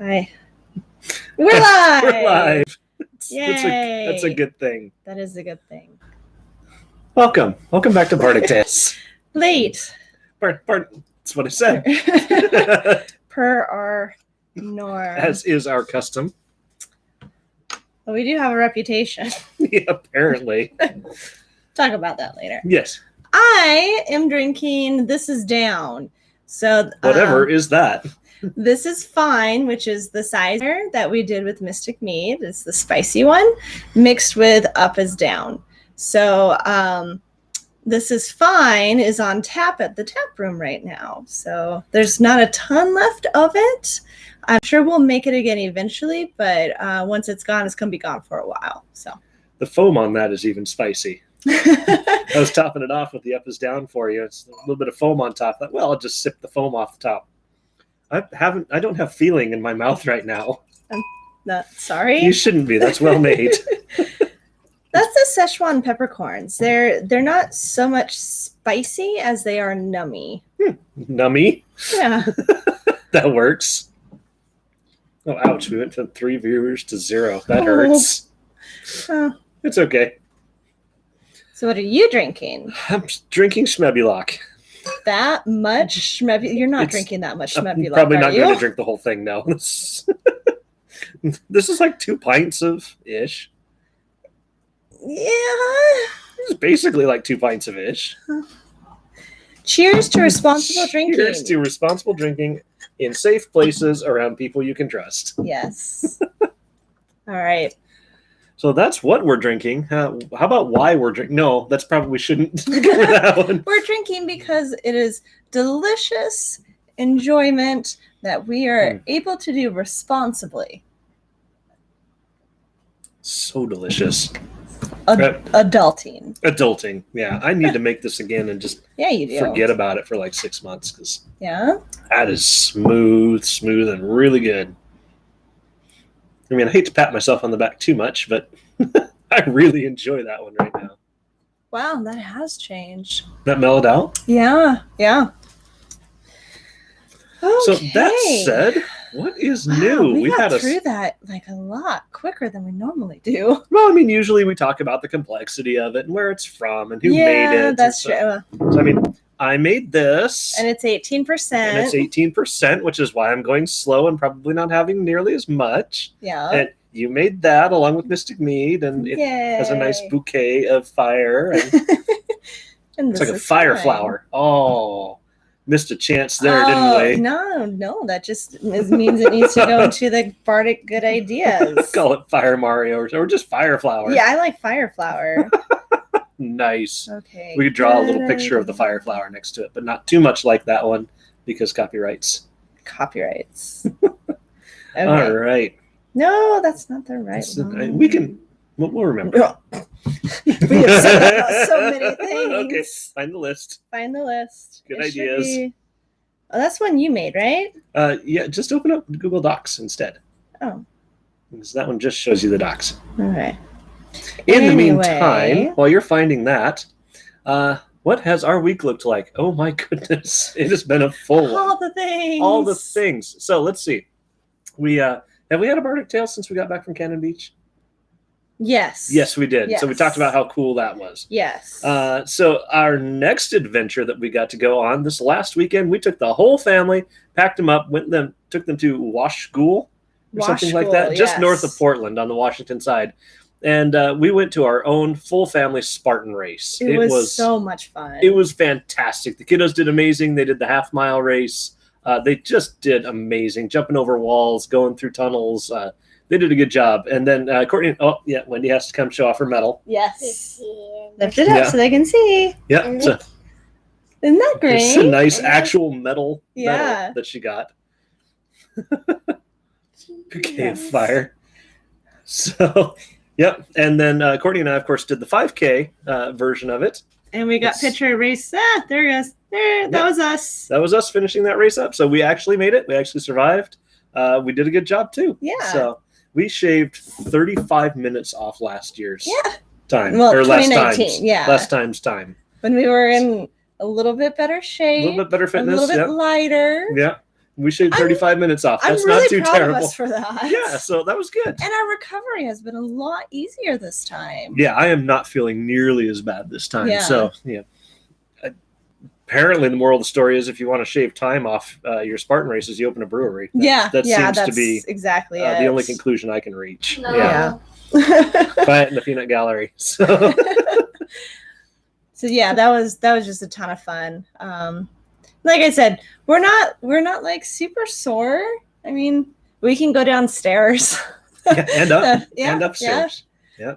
Hi. We're live! We're live. Yay! That's a good thing. That is a good thing. Welcome back to Bardic Tales. Late. That's what I said. Per our norm. As is our custom. But we do have a reputation. Yeah, apparently. Talk about that later. Yes. I am drinking This Is Down. So whatever is that? This is Fine, which is the cider that we did with Mystic Mead. It's the spicy one mixed with Up Is Down. So This Is Fine is on tap at the tap room right now. So there's not a ton left of it. I'm sure we'll make it again eventually, but once it's gone, it's going to be gone for a while. So the foam on that is even spicy. I was topping it off with the Up Is Down for you. It's a little bit of foam on top. Well, I'll just sip the foam off the top. I don't have feeling in my mouth right now. I'm not sorry. You shouldn't be. That's well made. That's the Szechuan peppercorns. They're not so much spicy as they are nummy. Nummy? Yeah. That works. Oh, ouch. We went from 3 viewers to 0. That hurts. It's okay. So what are you drinking? I'm drinking Schmebulock. That much Schmebulock? You're not drinking that much Schmebulock, probably not going to drink the whole thing, no. This is like 2 pints of ish. Yeah. It's basically like 2 pints of ish. Cheers to responsible drinking. Cheers to responsible drinking in safe places around people you can trust. Yes. All right. So that's what we're drinking. How about why we're drinking? No, that's probably we shouldn't cover that one. We're drinking because it is delicious enjoyment that we are able to do responsibly. So delicious. Adulting. Yeah, I need to make this again and just you do. Forget about it for like 6 months because that is smooth and really good. I mean, I hate to pat myself on the back too much, but I really enjoy that one right now. Wow, that has changed. That mellowed out? Yeah. Okay. So that said, what is new? We got through that like a lot quicker than we normally do. Well, I mean, usually we talk about the complexity of it and where it's from and who made it. Yeah, that's true. So, I mean, I made this. And it's 18%. And it's 18%, which is why I'm going slow and probably not having nearly as much. Yeah. And you made that along with Mystic Mead, and it has a nice bouquet of fire. And it's like a fire flower. Oh, missed a chance there, didn't we? No, that just means it needs to go into the Bardic Good Ideas. Call it Fire Mario or just Fire Flower. Yeah, I like Fire Flower. Nice. Okay. We could draw a little picture of the fire flower next to it, but not too much like that one because copyrights. Okay. All right. No, that's not the right one. We'll remember. We have said about so many things. Okay, find the list. Good ideas. Oh, that's one you made, right? Yeah, just open up Google Docs instead. Oh. Because that one just shows you the docs. All right. In the meantime, while you're finding that, what has our week looked like? Oh my goodness, it has been a full one. All the things. So let's see. We have we had a Bardic Tales since we got back from Cannon Beach? Yes. Yes, we did. Yes. So we talked about how cool that was. Yes. So our next adventure that we got to go on this last weekend, we took the whole family, packed them up, took them to Wash School or something like that, just north of Portland on the Washington side. And we went to our own full family Spartan race. It was so much fun. It was fantastic. The kiddos did amazing. They did the half-mile race. They just did amazing, jumping over walls, going through tunnels. They did a good job. And then Courtney, Wendy has to come show off her medal. Yes. Lift it up so they can see. Yeah. Isn't that great? It's a nice actual medal that she got. Bouquet of fire. So... Yep, and then Courtney and I, of course, did the 5K version of it. And we got picture race. There it goes. That was us. That was us finishing that race up. So we actually made it. We actually survived. We did a good job, too. Yeah. So we shaved 35 minutes off last year's time. Well, or 2019, last time's time. When we were in a little bit better shape. A little bit better fitness. A little bit lighter. Yeah. We shaved 35 minutes off. That's really not too proud terrible. Of us for that. Yeah, so that was good. And our recovery has been a lot easier this time. Yeah, I am not feeling nearly as bad this time. Yeah. So, yeah. Apparently, the moral of the story is if you want to shave time off your Spartan races, you open a brewery. That seems to be exactly the only conclusion I can reach. No. Yeah. Buy it in the peanut gallery. So. So yeah, that was just a ton of fun. Like I said, we're not like super sore. I mean, we can go downstairs. And up. And upstairs. Yeah.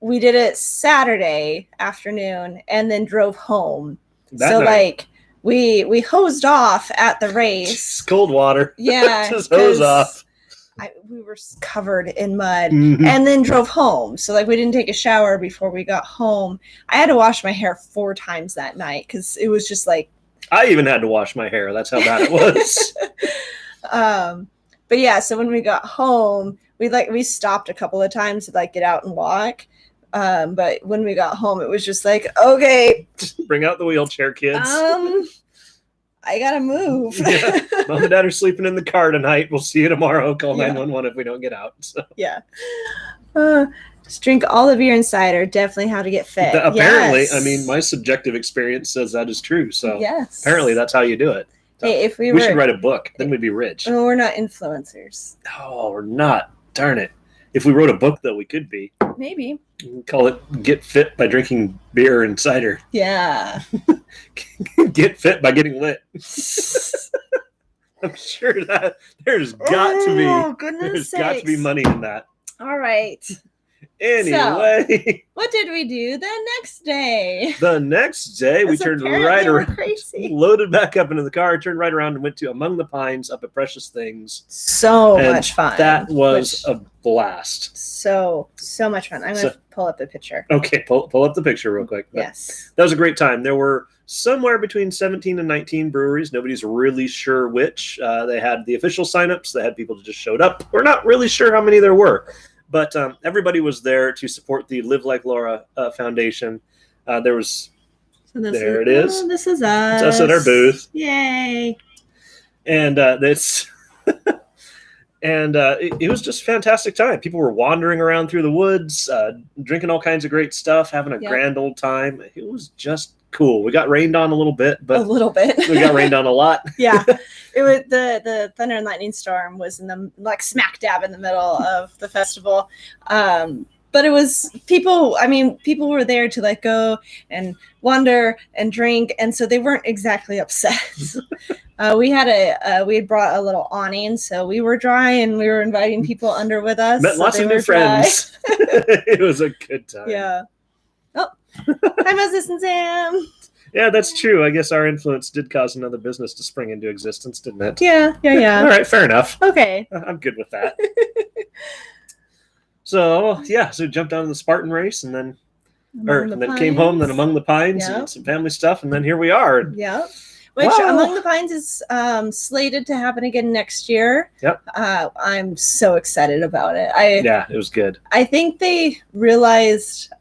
We did it Saturday afternoon and then drove home. That night. Like we hosed off at the race. It's cold water. Yeah. Just hose off. We were covered in mud and then drove home. So like we didn't take a shower before we got home. I had to wash my hair 4 times that night because it was just like. I even had to wash my hair. That's how bad it was. But yeah, so when we got home, we stopped a couple of times to like get out and walk. But when we got home, it was just like, okay, bring out the wheelchair, kids. I gotta move. Yeah. Mom and Dad are sleeping in the car tonight. We'll see you tomorrow. Call 911 if we don't get out. So. Yeah. Just drink all the beer and cider. Definitely how to get fit. Apparently, I mean, my subjective experience says that is true. So apparently that's how you do it. So hey, if we should write a book. Then we'd be rich. No, we're not influencers. Oh, we're not. Darn it. If we wrote a book, though, we could be. Maybe. Call it Get Fit by Drinking Beer and Cider. Yeah. Get fit by getting lit. I'm sure that there's got to be money in that. All right. Anyway, so, what did we do the next day? The next day, we turned right around, loaded back up into the car, turned right around, and went to Among the Pines up at Precious Things. So much fun. That was a blast. So much fun. I'm going to pull up the picture. Okay, pull up the picture real quick. Yes. That was a great time. There were somewhere between 17 and 19 breweries. Nobody's really sure which. They had the official signups. They had people that just showed up. We're not really sure how many there were. But everybody was there to support the Live Like Laura Foundation. There was, there it is. Oh, this is us. It's us at our booth. Yay! And it was just a fantastic time. People were wandering around through the woods, drinking all kinds of great stuff, having a grand old time. It was just cool. We got rained on a little bit, but we got rained on a lot. Yeah. It was the thunder and lightning storm was in the smack dab in the middle of the festival. But it was people were there to go and wander and drink, and so they weren't exactly upset. We had brought a little awning, so we were dry and we were inviting people under with us. Met lots of new friends. It was a good time. Yeah. Oh, hi, Moses and Sam. Yeah, that's true. I guess our influence did cause another business to spring into existence, didn't it? Yeah. All right, fair enough. Okay. I'm good with that. So jumped on the Spartan race and then came home, then Among the Pines and some family stuff, and then here we are. Yeah. Which Among the Pines is slated to happen again next year. Yep. I'm so excited about it. It was good. I think they realized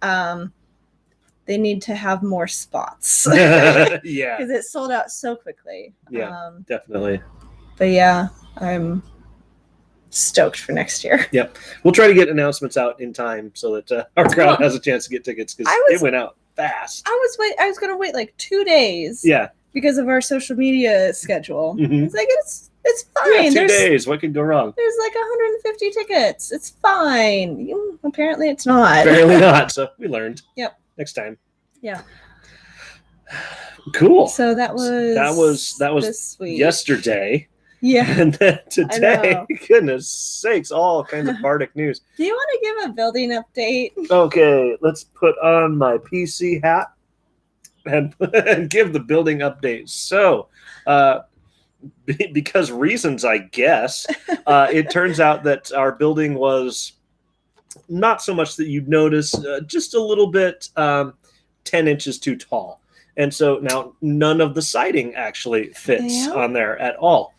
they need to have more spots. Yeah. Because it sold out so quickly. Yeah, definitely. But yeah, I'm stoked for next year. Yep. We'll try to get announcements out in time so that our crowd has a chance to get tickets because it went out fast. I was going to wait 2 days. Yeah. Because of our social media schedule. Mm-hmm. It's it's fine. Yeah, 2 days. What could go wrong? There's 150 tickets. It's fine. Apparently it's not. Apparently not. So we learned. Yep. Next time. Yeah. Cool. So that was this week. Yesterday. Yeah. And then today, goodness sakes, all kinds of Bardic news. Do you want to give a building update? Okay, let's put on my PC hat and give the building update. So, because reasons, I guess, it turns out that our building was not so much that you'd notice, just a little bit 10 inches too tall. And so now none of the siding actually fits on there at all.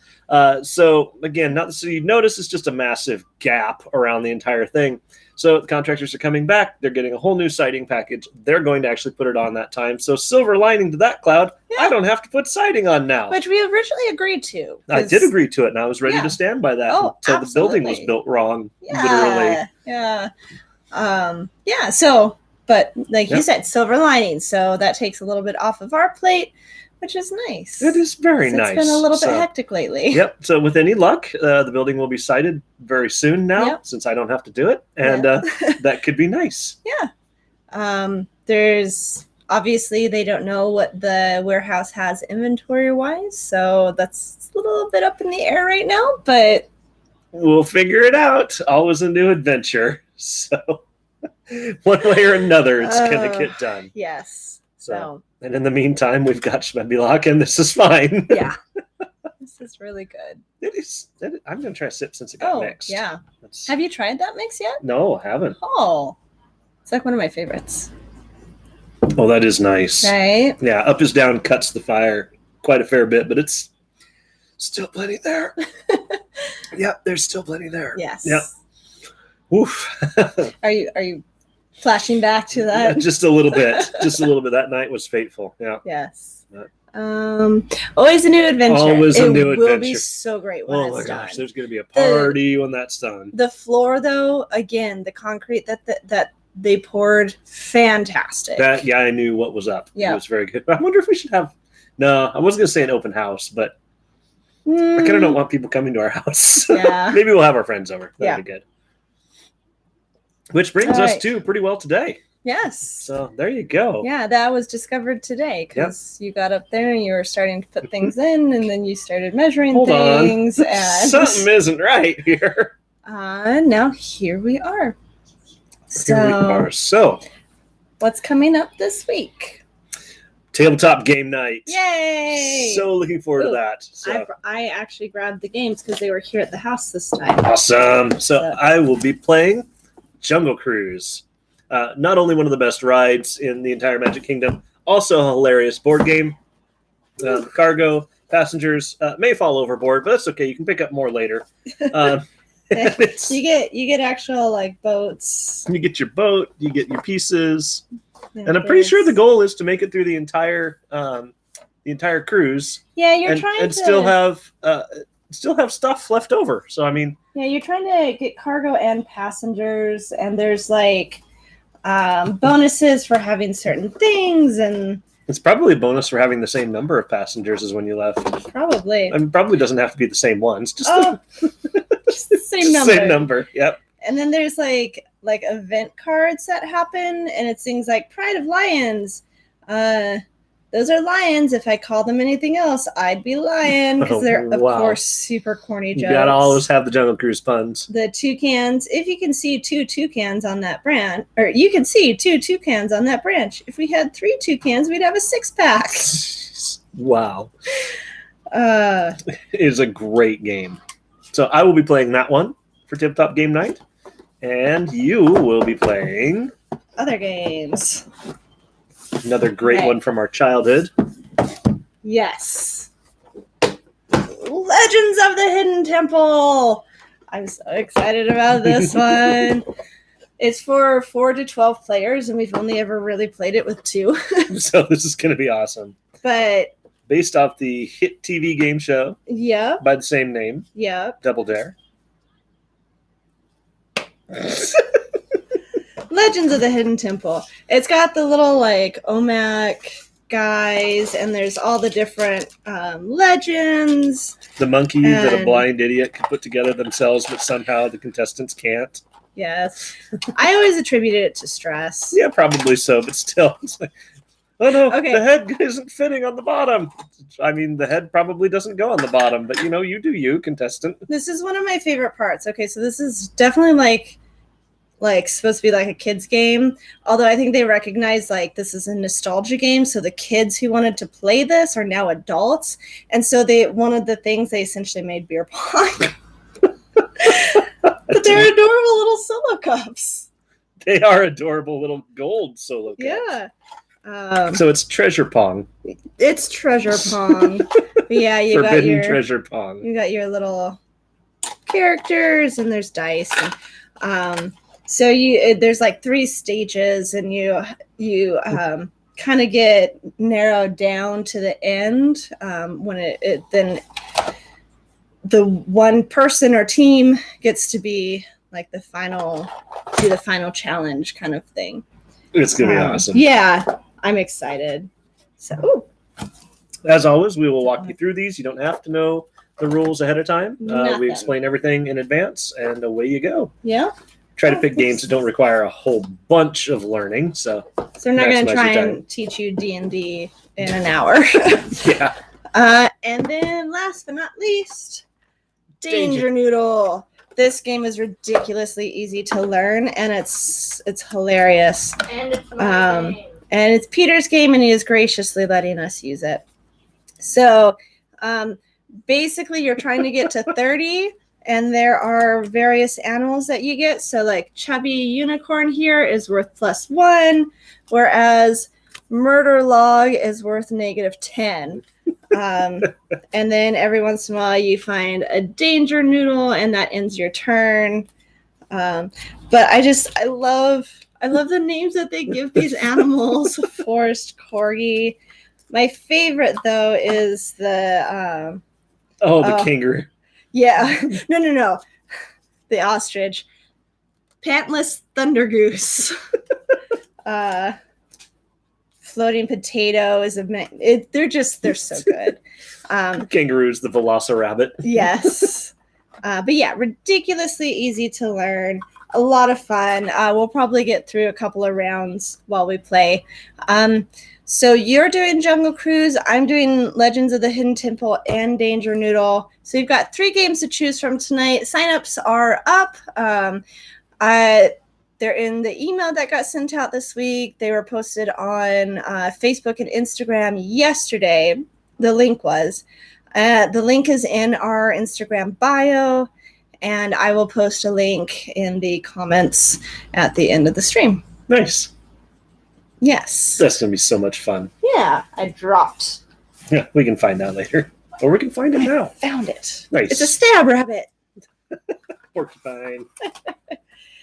So again, so you notice it's just a massive gap around the entire thing. So the contractors are coming back. They're getting a whole new siding package. They're going to actually put it on that time. So silver lining to that cloud, I don't have to put siding on now. Which we originally agreed to. I did agree to it, and I was ready to stand by that until the building was built wrong, literally. Yeah. So, but like you said, silver lining. So that takes a little bit off of our plate, which is nice. It is very nice. It's been a little bit hectic lately. Yep. So with any luck, the building will be sited very soon now, since I don't have to do it, and that could be nice. Yeah. There's obviously they don't know what the warehouse has inventory-wise, so that's a little bit up in the air right now, but we'll figure it out. Always a new adventure. So one way or another, it's going to get done. Yes. So, and in the meantime, we've got Schmebilok, and this is fine. Yeah. This is really good. It is. I'm going to try a sip since it got mixed. Yeah. Have you tried that mix yet? No, I haven't. Oh. It's like one of my favorites. Oh, that is nice. Right? Yeah, up is down cuts the fire quite a fair bit, but it's still plenty there. Yeah, there's still plenty there. Yes. Yep. Oof. Are you flashing back to that? Yeah, just a little bit. Just a little bit. That night was fateful. Yeah. Yes. Always a new adventure. Always a new adventure. It will be so great when it's done. There's going to be a party when that's done. The floor, though, again, the concrete that they poured, fantastic. I knew what was up. Yeah. It was very good. I wonder if we should have. No, I wasn't going to say an open house, but I kind of don't want people coming to our house. Yeah. Maybe we'll have our friends over. That'd be good. Which brings us to pretty well today. Yes. So there you go. Yeah, that was discovered today because you got up there and you were starting to put things in, and then you started measuring things. And something isn't right here. Now here we are. So, what's coming up this week? Tabletop game night. Yay! So looking forward to that. So. I actually grabbed the games because they were here at the house this time. Awesome. So I will be playing Jungle Cruise. Not only one of the best rides in the entire Magic Kingdom, also a hilarious board game. Cargo passengers may fall overboard, but that's okay. You can pick up more later. You get actual like boats. You get your boat. You get your pieces. And I'm pretty sure the goal is to make it through the entire cruise. Yeah, you're trying to still have stuff left over. So I mean, yeah, you're trying to get cargo and passengers, and there's like bonuses for having certain things, and it's probably a bonus for having the same number of passengers as when you left. Probably. I mean, probably doesn't have to be the same ones. Just just the same number. Same number. Yep. And then there's like event cards that happen, and it's things like Pride of Lions. Those are lions. If I call them anything else, I'd be lying, because they're of course super corny jokes. You gotta always have the Jungle Cruise puns. The toucans. If you can see two toucans on that branch, or you can see two toucans on that branch. If we had 3 toucans, we'd have a 6-pack. Wow. It is a great game. So I will be playing that one for Tabletop Game Night. And you will be playing other games. Another great one from our childhood. Yes. Legends of the Hidden Temple. I'm so excited about this one. It's for 4 to 12 players, and we've only ever really played it with 2. So this is going to be awesome. But based off the hit TV game show. Yeah. By the same name. Yeah. Double Dare. Legends of the Hidden Temple. It's got the little like OMAC guys, and there's all the different legends. The monkey that a blind idiot can put together themselves, but somehow the contestants can't. Yes. I always attributed it to stress. Yeah, probably so, but still. It's like, oh no, the head isn't fitting on the bottom. I mean, the head probably doesn't go on the bottom, but you do you, contestant. This is one of my favorite parts. Okay, so this is definitely like supposed to be like a kid's game, although I think they recognize like this is a nostalgia game, so the kids who wanted to play this are now adults, and so one of the things they essentially made beer pong. But they're adorable little solo cups. They are adorable little gold solo cups. Yeah. So it's treasure pong. It's treasure pong. But yeah, you Forbidden Treasure Pong. You got your little characters, and there's dice. And, so there's like 3 stages, and you kind of get narrowed down to the end when then the one person or team gets to be like the final challenge kind of thing. It's gonna be awesome. Yeah, I'm excited. So, as always, we will walk you through these. You don't have to know the rules ahead of time. We explain everything in advance, and away you go. Yeah. Try to pick games that don't require a whole bunch of learning. So we're not going to try and teach you D&D in an hour. Yeah. And then last but not least, Danger Noodle. This game is ridiculously easy to learn, and it's hilarious. And it's my game. And it's Peter's game, and he is graciously letting us use it. So basically, you're trying to get to 30. And there are various animals that you get. So like chubby unicorn here is worth +1, whereas murder log is worth -10. And then every once in a while you find a danger noodle, and that ends your turn. But I love the names that they give these animals. Forest corgi. My favorite though is the the kangaroo. Yeah. No. The ostrich. Pantless thunder-goose. Floating potato is they're so good. Kangaroo's the velociraptor. Yes. But yeah, ridiculously easy to learn. A lot of fun. We'll probably get through a couple of rounds while we play. So you're doing Jungle Cruise. I'm doing Legends of the Hidden Temple and Danger Noodle. So you've got 3 games to choose from tonight. Signups are up. They're in the email that got sent out this week. They were posted on Facebook and Instagram yesterday. The link was. The link is in our Instagram bio, and I will post a link in the comments at the end of the stream. Nice. Yes. That's going to be so much fun. Yeah, I dropped. Yeah, we can find that later. Or we can find it now. Found it. Nice. It's a stab rabbit. Porcupine.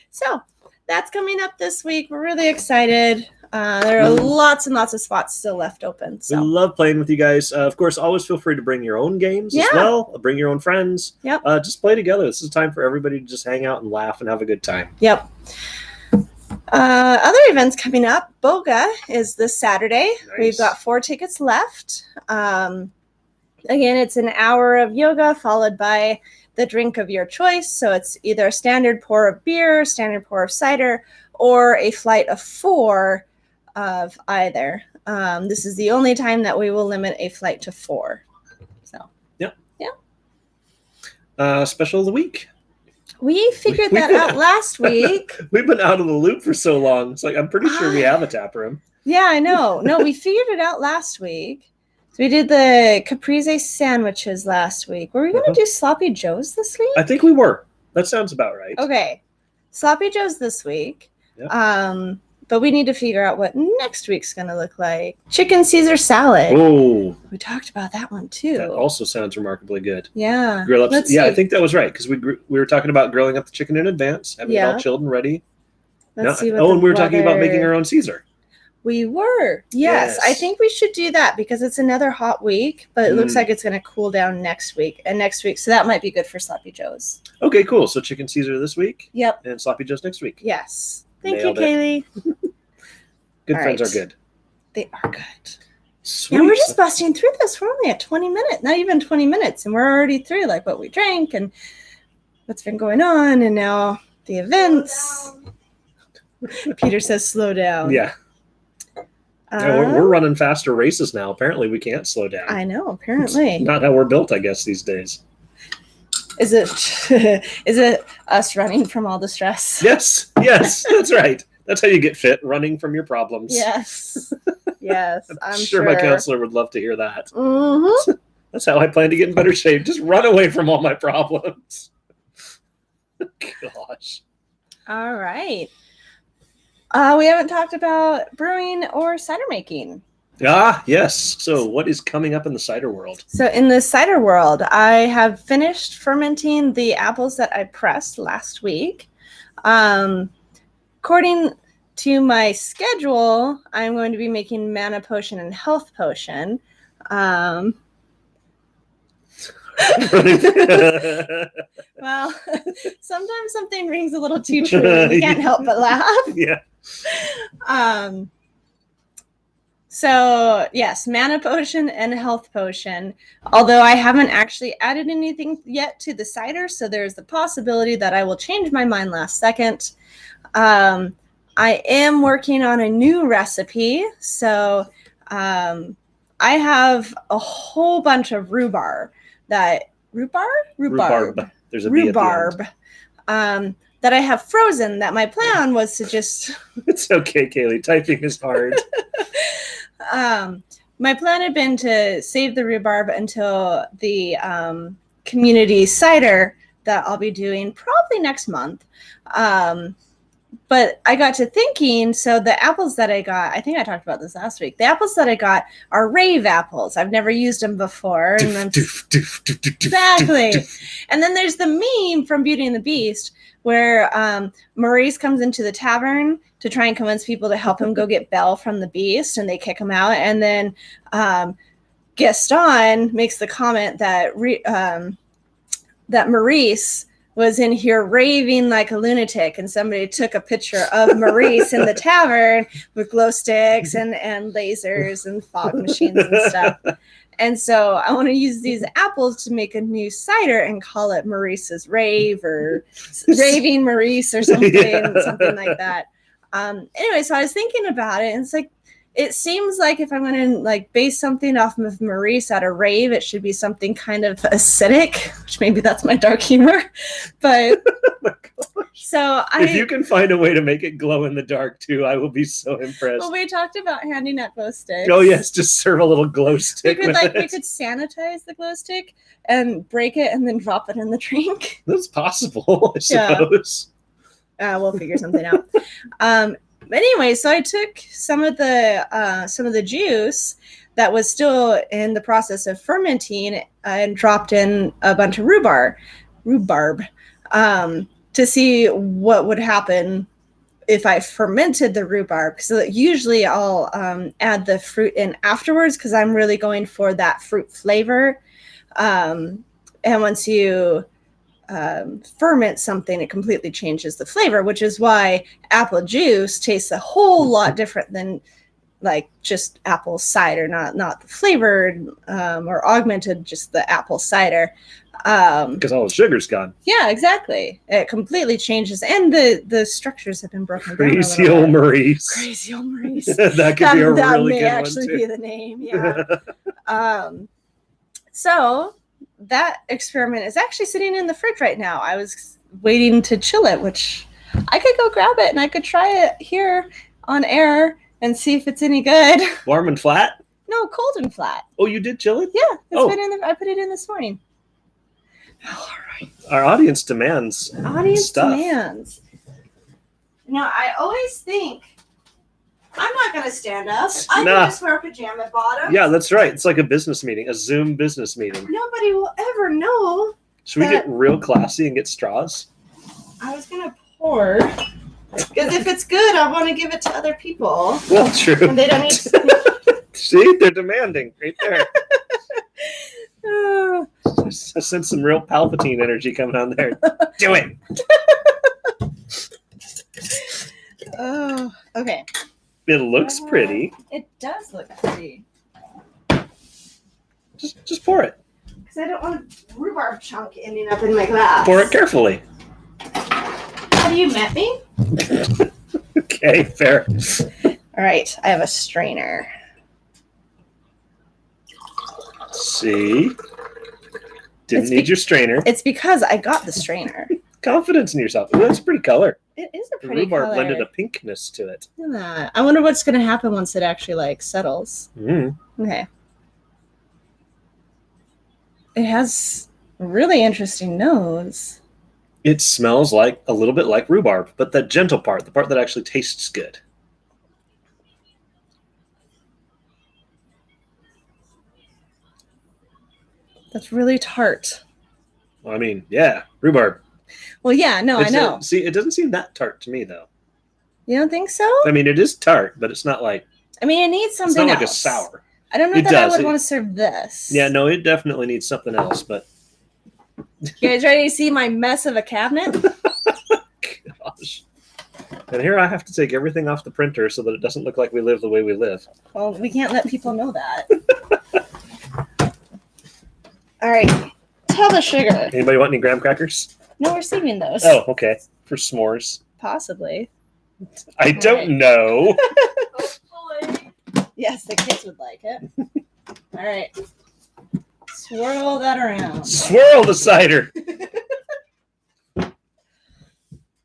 So, that's coming up this week. We're really excited. There are lots and lots of spots still left open. So. We love playing with you guys. Of course, always feel free to bring your own games as well. Bring your own friends. Yep. Just play together. This is a time for everybody to just hang out and laugh and have a good time. Yep. Other events coming up. Boga is this Saturday. Nice. We've got 4 tickets left. Again, it's an hour of yoga followed by the drink of your choice. So it's either a standard pour of beer, standard pour of cider, or a flight of 4 of either. This is the only time that we will limit a flight to 4. So. Yep. Yeah. Special of the week. We figured that out last week. We've been out of the loop for so long. It's like, I'm pretty sure we have a tap room. Yeah, I know. No, we figured it out last week. So we did the caprese sandwiches last week. Were we going to do sloppy joes this week? I think we were. That sounds about right. Okay. Sloppy joes this week. Yep. But we need to figure out what next week's going to look like. Chicken Caesar salad. Oh. We talked about that one too. That also sounds remarkably good. Yeah. Grill up. I think that was right because we were talking about grilling up the chicken in advance, having it all chilled and ready. Let's see what and we were talking about making our own Caesar. We were. Yes. I think we should do that because it's another hot week, but it looks like it's going to cool down next week. So that might be good for sloppy joes. Okay, cool. So chicken Caesar this week. Yep. And sloppy joes next week. Yes. Thank you, Kaylee. Good friends are good. They are good. Sweet. And we're just busting through this. We're only at 20 minutes, not even 20 minutes, and we're already through like what we drank and what's been going on, and now the events. Peter says slow down. Yeah. We're running faster races now. Apparently we can't slow down. I know, apparently. It's not how we're built, I guess, these days. Is it us running from all the stress? Yes, that's right. That's how you get fit, running from your problems. Yes. Yes, I'm sure my counselor would love to hear that. Mm-hmm. That's how I plan to get in better shape. Just run away from all my problems. Gosh. All right. We haven't talked about brewing or cider making. Ah, yes. So what is coming up in the cider world? So in the cider world, I have finished fermenting the apples that I pressed last week. According to my schedule, I'm going to be making mana potion and health potion. Well, sometimes something rings a little too true and you can't help but laugh. Yeah. So yes, mana potion and health potion, although I haven't actually added anything yet to the cider, so there's the possibility that I will change my mind last second. I am working on a new recipe, so I have a whole bunch of rhubarb. Rhubarb. There's a B rhubarb. That I have frozen. That my plan was to just. It's okay, Kaylee. Typing is hard. My plan had been to save the rhubarb until the community cider that I'll be doing probably next month. But I got to thinking, so the apples that I got, I think I talked about this last week. The apples that I got are rave apples. I've never used them before. And exactly. And then there's the meme from Beauty and the Beast where Maurice comes into the tavern to try and convince people to help him go get Belle from the Beast, and they kick him out. And then Gaston makes the comment that that Maurice was in here raving like a lunatic, and somebody took a picture of Maurice in the tavern with glow sticks and lasers and fog machines and stuff. And so I want to use these apples to make a new cider and call it Maurice's Rave or Raving Maurice or something, something like that. Anyway, so I was thinking about it, and it's like, it seems like if I'm going to like base something off of Maurice at a rave, it should be something kind of acidic, which maybe that's my dark humor. But so if you can find a way to make it glow in the dark too, I will be so impressed. Well, we talked about handing out glow sticks. Oh yes, just serve a little glow stick. We could sanitize the glow stick and break it and then drop it in the drink. That's possible, I suppose. Yeah. We'll figure something out. But anyway, so I took some of the juice that was still in the process of fermenting and dropped in a bunch of rhubarb to see what would happen if I fermented the rhubarb. So usually I'll add the fruit in afterwards because I'm really going for that fruit flavor. And once you ferment something, it completely changes the flavor, which is why apple juice tastes a whole lot different than like just apple cider, not the flavored or augmented, just the apple cider. Because all the sugar's gone. Yeah, exactly. It completely changes, and the structures have been broken down. Crazy old Maurice. Crazy old Maurice. That could be a really good one. That may actually be the name. Yeah. So that experiment is actually sitting in the fridge right now. I was waiting to chill it, which I could go grab it and I could try it here on air and see if it's any good. Warm and flat? No, cold and flat. Oh, you did chill it? Yeah, I put it in this morning. All right. Our audience demands. Demands. Now, I always think I'm not going to stand up. I'm going to just wear pajama bottoms. Yeah, that's right. It's like a business meeting, a Zoom business meeting. Nobody will ever know. Should we get real classy and get straws? I was going to pour. Because if it's good, I want to give it to other people. Well, true. And they don't need to. See, they're demanding right there. I sense some real Palpatine energy coming on there. Do it. Oh, okay. It looks pretty. It does look pretty. Just pour it. Because I don't want a rhubarb chunk ending up in my glass. Pour it carefully. Have you met me? Okay, fair. All right, I have a strainer. Let's see. Didn't need your strainer. It's because I got the strainer. Confidence in yourself. Ooh, that's a pretty color. It is a pretty color. Rhubarb blended a pinkness to it. Look at that. I wonder what's going to happen once it actually settles. Okay. It has a really interesting nose. It smells like a little bit like rhubarb, but that gentle part, the part that actually tastes good. That's really tart. Well, I mean, yeah, rhubarb. Well, yeah, no, I know. See, it doesn't seem that tart to me, though. You don't think so? I mean, it is tart, but it's not like... I mean, it needs something else. It's not like a sour. I don't know that I would want to serve this. Yeah, no, it definitely needs something else, but... You guys ready to see my mess of a cabinet? Gosh. And here I have to take everything off the printer so that it doesn't look like we live the way we live. Well, we can't let people know that. All right. Tell the sugar. Anybody want any graham crackers? No, we're saving those. Oh, okay. For s'mores. Possibly. I don't know. Hopefully. Yes, the kids would like it. All right. Swirl that around. Swirl the cider.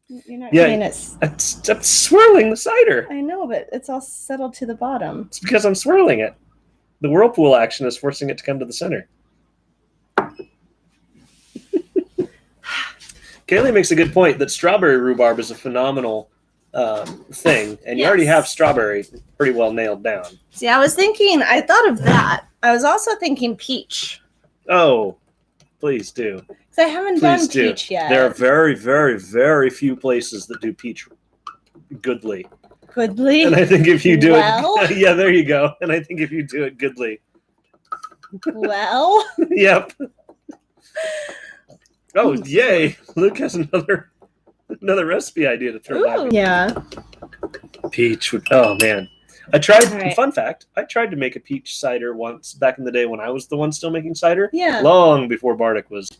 You're not getting it. I'm swirling the cider. I know, but it's all settled to the bottom. It's because I'm swirling it. The whirlpool action is forcing it to come to the center. Kaylee makes a good point that strawberry rhubarb is a phenomenal thing, and you already have strawberry pretty well nailed down. See, I thought of that. I was also thinking peach. Oh, please do. Because I haven't done peach yet. There are very, very, very few places that do peach goodly. Goodly? And I think if you do it... Yeah, there you go. And I think if you do it goodly... Well? Yep. Oh, yay. Luke has another recipe idea to throw back. Yeah. Peach. Oh, man. Fun fact, I tried to make a peach cider once back in the day when I was the one still making cider. Yeah. Long before Bardic was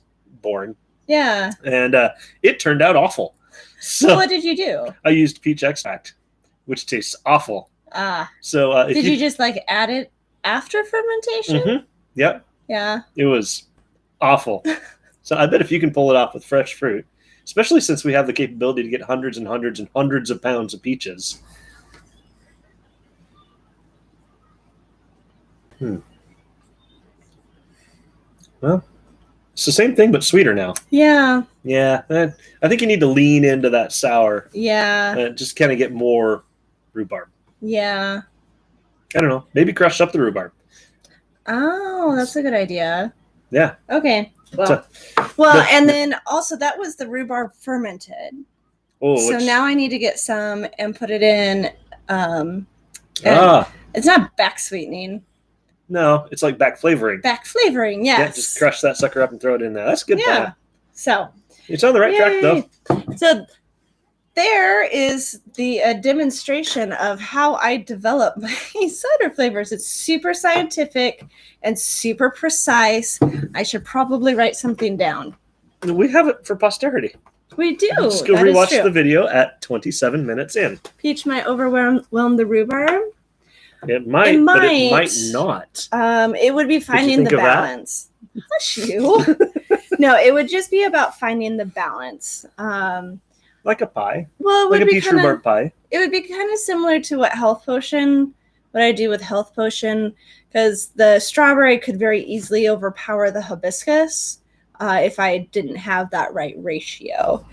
born. Yeah. And it turned out awful. So what did you do? I used peach extract, which tastes awful. So did you just add it after fermentation? Mm-hmm. Yep. Yeah. It was awful. So I bet if you can pull it off with fresh fruit, especially since we have the capability to get hundreds and hundreds and hundreds of pounds of peaches. Well, it's the same thing, but sweeter now. Yeah. Yeah. I think you need to lean into that sour. Yeah. Just kind of get more rhubarb. Yeah. I don't know. Maybe crush up the rhubarb. Oh, that's a good idea. Yeah. Okay. And then also that was the rhubarb fermented. Oh. So now I need to get some and put it in. It's not back sweetening. No, it's like back flavoring. Back flavoring, yes. Yeah, just crush that sucker up and throw it in there. That's good. Yeah. So it's on the right track, though. So there is the demonstration of how I develop my cider flavors. It's super scientific and super precise. I should probably write something down. We have it for posterity. We do. Just go rewatch the video at 27 minutes in. Peach might overwhelm the rhubarb. It might, but it might not. It would be finding the balance. Hush you. No, it would just be about finding the balance. Like a pie. Well, it would be a peach rhubarb pie. It would be kind of similar to what I do with Health Potion, because the strawberry could very easily overpower the hibiscus if I didn't have that right ratio.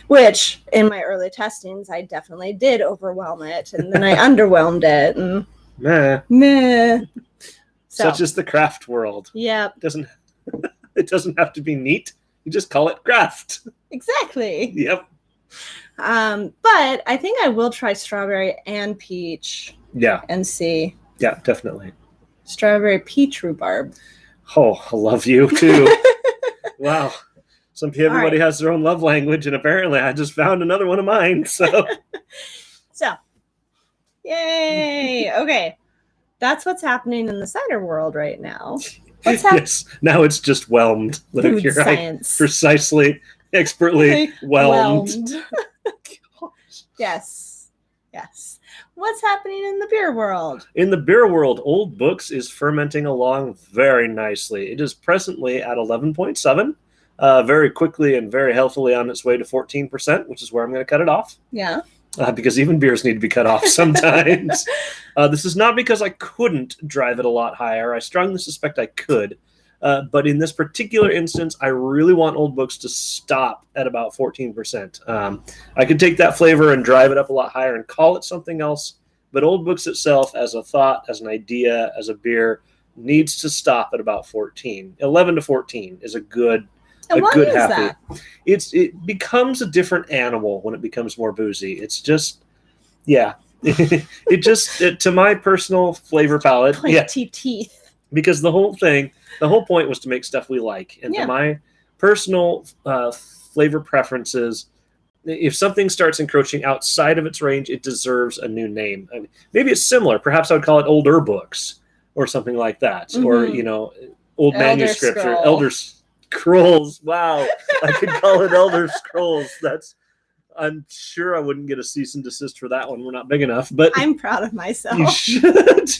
Which in my early testings, I definitely did overwhelm it, and then I underwhelmed it. And meh. Such is the craft world. Yeah. It doesn't have to be neat. You just call it craft. Exactly. Yep. But I think I will try strawberry and peach. Yeah. And see. Yeah, definitely. Strawberry peach rhubarb. Oh, I love you too. Wow. Everybody has their own love language, and apparently I just found another one of mine. So, yay! Okay, that's what's happening in the cider world right now. What's happening? Yes, now it's just whelmed. Food science. Precisely, expertly whelmed. Yes. What's happening in the beer world? In the beer world, Old Books is fermenting along very nicely. It is presently at 11.7. Very quickly and very healthily on its way to 14%, which is where I'm going to cut it off. Yeah. Because even beers need to be cut off sometimes. This is not because I couldn't drive it a lot higher. I strongly suspect I could. But in this particular instance, I really want Old Books to stop at about 14%. I could take that flavor and drive it up a lot higher and call it something else. But Old Books itself, as a thought, as an idea, as a beer, needs to stop at about 14. 11 to 14 is a good And why good is happy. that? It becomes a different animal when it becomes more boozy. It's just, yeah. To my personal flavor palate, Pointy teeth. Because the whole point was to make stuff we like. And to my personal flavor preferences, if something starts encroaching outside of its range, it deserves a new name. I mean, maybe it's similar. Perhaps I would call it older books or something like that. Mm-hmm. Or, old Elder manuscripts Scroll. or Elder Scrolls. Wow. I could call it Elder Scrolls. I'm sure I wouldn't get a cease and desist for that one. We're not big enough, but I'm proud of myself. You should.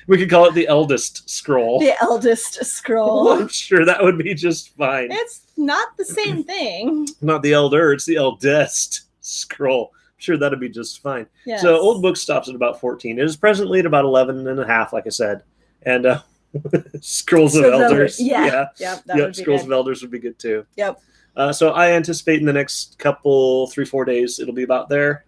We could call it the Eldest Scroll. The Eldest Scroll. Well, I'm sure that would be just fine. It's not the same thing. Not the elder, it's the Eldest Scroll. I'm sure that'd be just fine. Yes. So old book stops at about 14. It is presently at about 11 and a half, like I said. And Scrolls of Elders. Yeah. Yep. Scrolls of Elders would be good too. Yep. So I anticipate in the next couple, 3-4 days, it'll be about there.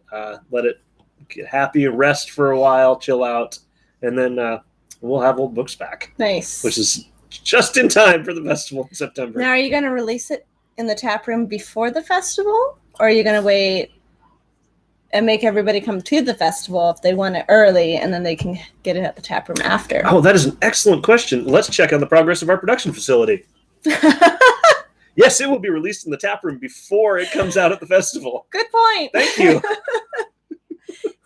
Let it get happy, rest for a while, chill out, and then we'll have old books back. Nice. Which is just in time for the festival in September. Now, are you going to release it in the tap room before the festival, or are you going to wait and make everybody come to the festival if they want it early, and then they can get it at the tap room after? Oh, that is an excellent question. Let's check on the progress of our production facility. Yes, it will be released in the tap room before it comes out at the festival. Good point. Thank you.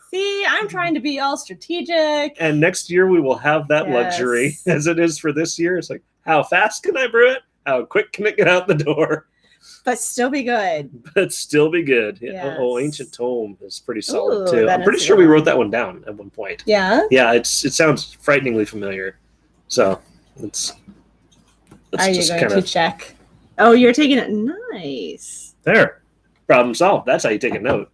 See, I'm trying to be all strategic. And next year we will have that luxury as it is for this year. It's like, how fast can I brew it? How quick can it get out the door? But still be good. But still be good. Yes. Oh, Ancient Tome is pretty solid too. that I'm pretty sure we wrote that one down at one point. Yeah? Yeah, it sounds frighteningly familiar. So let's Are you going to check? Oh, you're taking it. Nice. There. Problem solved. That's how you take a note.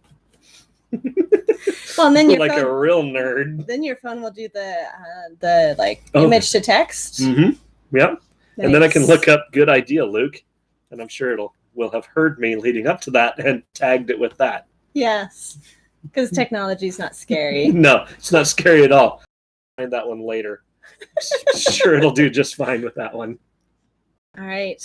Well, and then your like phone, a real nerd. Then your phone will do the image to text. Mm-hmm. Yep. Nice. And then I can look up "good idea, Luke," and I'm sure will have heard me leading up to that and tagged it with that. Yes, because technology is not scary. No, it's not scary at all. Find that one later. Sure, it'll do just fine with that one. All right.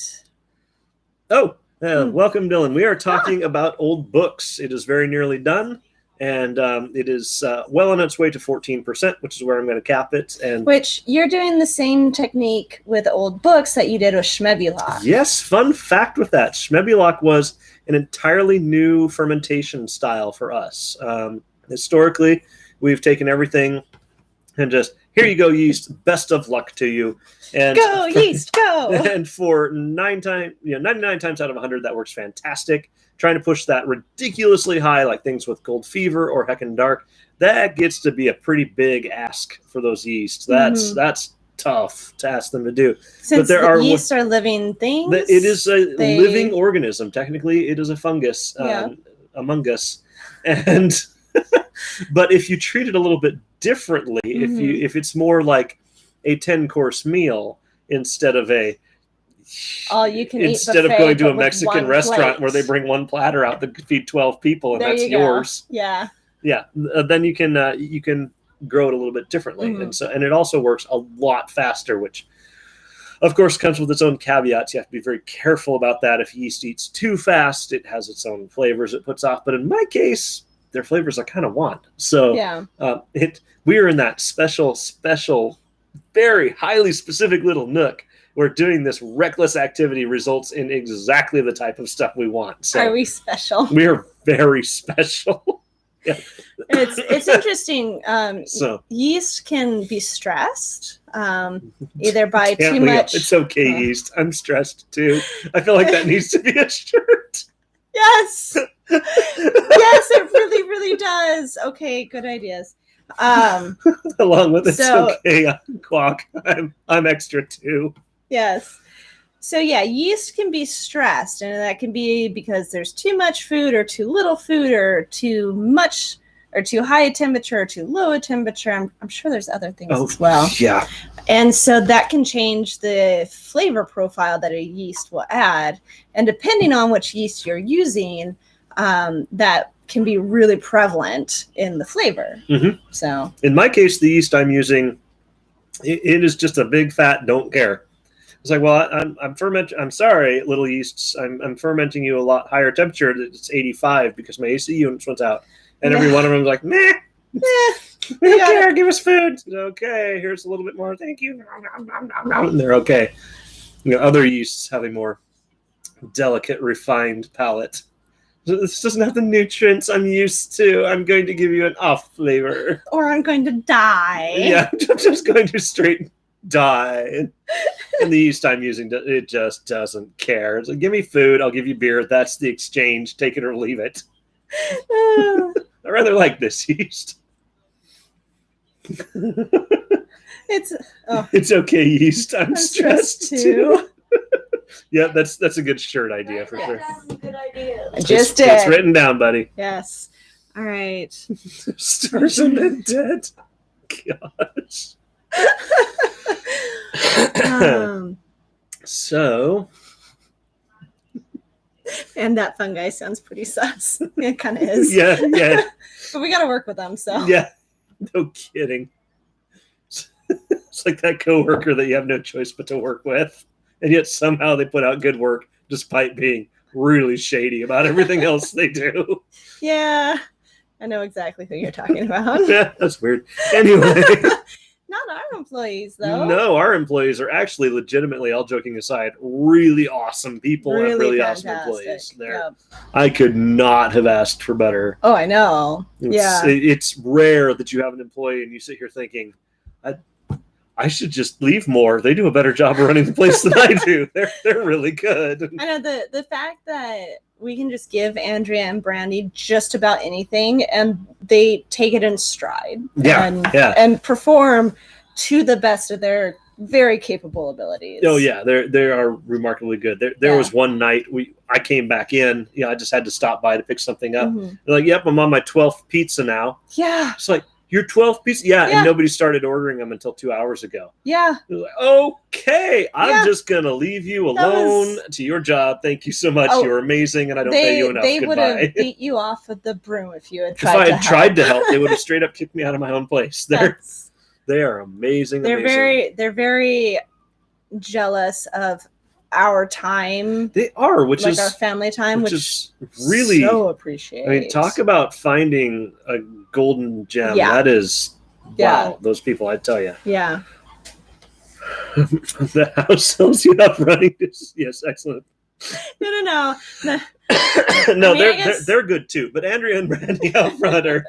Oh, welcome, Dylan. We are talking about old books. It is very nearly done, and it is well on its way to 14%, which is where I'm going to cap it. And which you're doing the same technique with old books that you did with Schmebulock. Yes, fun fact with that. Schmebulock was an entirely new fermentation style for us. Historically, we've taken everything and just, here you go, yeast. Best of luck to you. And go, yeast, go. And for 99 times out of 100, that works fantastic. Trying to push that ridiculously high, like things with Gold Fever or Heckin' Dark, that gets to be a pretty big ask for those yeasts. That's tough to ask them to do. Since but yeasts are living things? It is a living organism. Technically, it is a fungus among us. And but if you treat it a little bit differently, if it's more like a 10-course meal instead of a instead of going to a Mexican restaurant where they bring one platter out that feed 12 people and that's yours. Yeah. Then you can grow it a little bit differently, and it also works a lot faster, which of course comes with its own caveats. You have to be very careful about that. If yeast eats too fast, it has its own flavors it puts off. But in my case, their flavors I kind of want. So we are in that special, very highly specific little nook where doing this reckless activity results in exactly the type of stuff we want. So are we special? We are very special. Yeah. It's interesting. Yeast can be stressed either by too much. It's okay, yeast. I'm stressed too. I feel like that needs to be a shirt. Yes. Yes, it really, really does. Okay, good ideas. Along with it's okay, Quack. I'm extra too. Yes. So yeast can be stressed, and that can be because there's too much food or too little food or too much or too high a temperature or too low a temperature. I'm sure there's other things as well. Yeah. And so that can change the flavor profile that a yeast will add. And depending on which yeast you're using, that can be really prevalent in the flavor. Mm-hmm. So in my case, the yeast I'm using It is just a big fat don't care. It's like, well, I'm fermenting. I'm sorry, little yeasts. I'm fermenting you a lot higher temperature. It's 85 because my AC units went out, and every one of them is like, meh. I don't care. Give us food. Okay, here's a little bit more. Thank you. And they're okay. Other yeasts have a more delicate, refined palate. This doesn't have the nutrients I'm used to. I'm going to give you an off flavor. Or I'm going to die. Yeah, I'm just going to straight die. And the yeast I'm using, it just doesn't care. It's like, give me food, I'll give you beer. That's the exchange. Take it or leave it. I rather like this yeast. It's okay, yeast. I'm stressed too. Yeah, that's a good shirt idea for sure. That's a good idea. It's written down, buddy. Yes. All right. Stars and then dead. Gosh. So. And that fungi sounds pretty sus. It kind of is. Yeah. But we got to work with them, so. Yeah. No kidding. It's like that coworker that you have no choice but to work with. And yet somehow they put out good work despite being really shady about everything else they do. Yeah. I know exactly who you're talking about. Yeah, that's weird. Anyway. Not our employees, though. No, our employees are actually legitimately, all joking aside, really awesome people and really fantastic. Awesome employees. Yep. I could not have asked for better. Oh, I know. It's rare that you have an employee and you sit here thinking, I should just leave more. They do a better job of running the place than I do. They're really good. I know the fact that we can just give Andrea and Brandy just about anything and they take it in stride. And perform to the best of their very capable abilities. Oh yeah, they are remarkably good. There was one night I came back in. I just had to stop by to pick something up. Mm-hmm. They're like, "Yep, I'm on my 12th pizza now." Yeah. It's like, your 12th pizza? Yeah, and nobody started ordering them until 2 hours ago. Yeah. Like, okay, I'm just going to leave you alone to your job. Thank you so much. You're amazing, and I don't pay you enough. They would have beat you off with the broom if you had tried to help. If I had tried to help, they would have straight up kicked me out of my own place. They are amazing. They're very jealous of our time. They are, which is our family time, which is really so appreciate. I mean, talk about finding a golden gem. Yeah. That is wow. Those people, I tell you. Yeah. The house sells you up running. Yes, excellent. No. No, they're good too. But Andrea and Brandy out front are.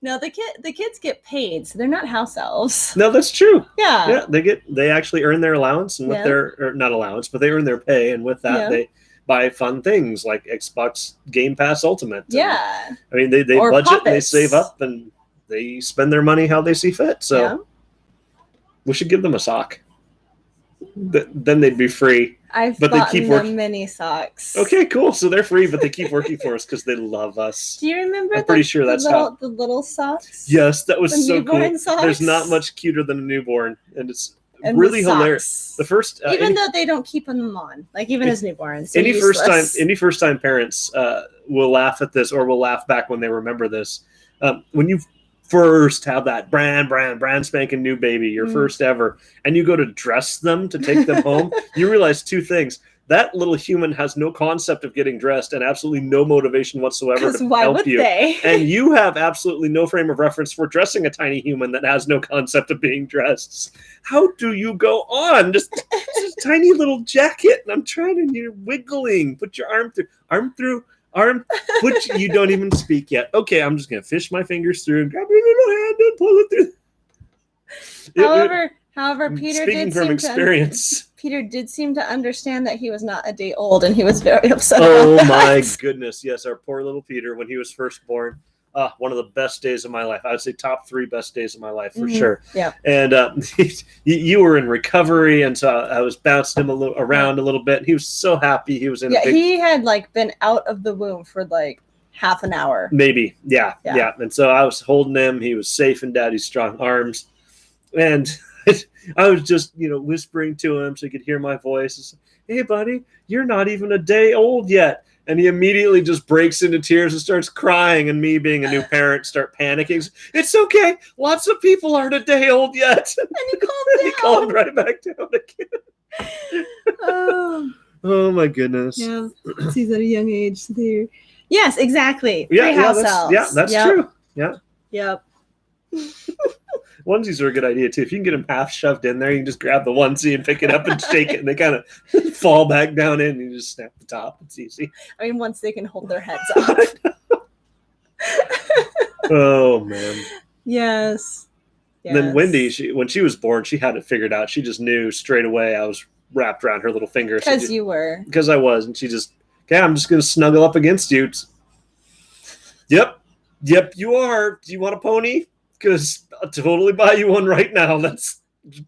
No, the kids get paid, so they're not house elves. No, that's true. Yeah. They actually earn their allowance, and with their not allowance, but they earn their pay, and with that they buy fun things like Xbox Game Pass Ultimate. Yeah. I mean, they budget, and they save up, and they spend their money how they see fit. So we should give them a sock. Then they'd be free. I've bought them many socks. Okay, cool. So they're free, but they keep working for us because they love us. Do you remember? I'm pretty sure that's the little socks. Yes, that was so cool. Socks? There's not much cuter than a newborn, and it's really hilarious. The first, even though they don't keep them on, like even as newborns. Any first time parents will laugh at this, or will laugh back when they remember this. When you first have that brand spanking new baby, your first ever, and you go to dress them to take them home, you realize two things. That little human has no concept of getting dressed and absolutely no motivation whatsoever to help you. And you have absolutely no frame of reference for dressing a tiny human that has no concept of being dressed. How do you go on? Just a tiny little jacket, and I'm trying and you're wiggling. Put your arm through. You don't even speak yet. Okay, I'm just gonna fish my fingers through and grab your little hand and pull it through. However, Peter did seem to understand that he was not a day old, and he was very upset. Oh my goodness, yes, our poor little Peter when he was first born. One of the best days of my life. I would say top 3 best days of my life for sure. Yeah. And you were in recovery, and so I was bouncing him around a little bit. And he was so happy. He was in. He had been out of the womb for half an hour. Maybe. Yeah. And so I was holding him. He was safe in Daddy's strong arms, and I was just whispering to him so he could hear my voice. Hey, buddy, you're not even a day old yet. And he immediately just breaks into tears and starts crying. And me, being a new parent, start panicking. It's okay. Lots of people aren't a day old yet. And he calmed down. He calmed right back down again. Oh my goodness. Yeah, he's at a young age there. Yes, exactly. Yeah, house elves. Yeah, that's true. Yeah. Yep. Onesies are a good idea too. If you can get them half shoved in there, you can just grab the onesie and pick it up and shake it, and they kind of fall back down in. And you just snap the top. It's easy. I mean, once they can hold their heads up. Oh man. Yes. Then Wendy, when she was born, she had it figured out. She just knew straight away I was wrapped around her little finger. Because you were. Because I was, and she just, okay, I'm just going to snuggle up against you. Yep, you are. Do you want a pony? Because I'll totally buy you one right now. That's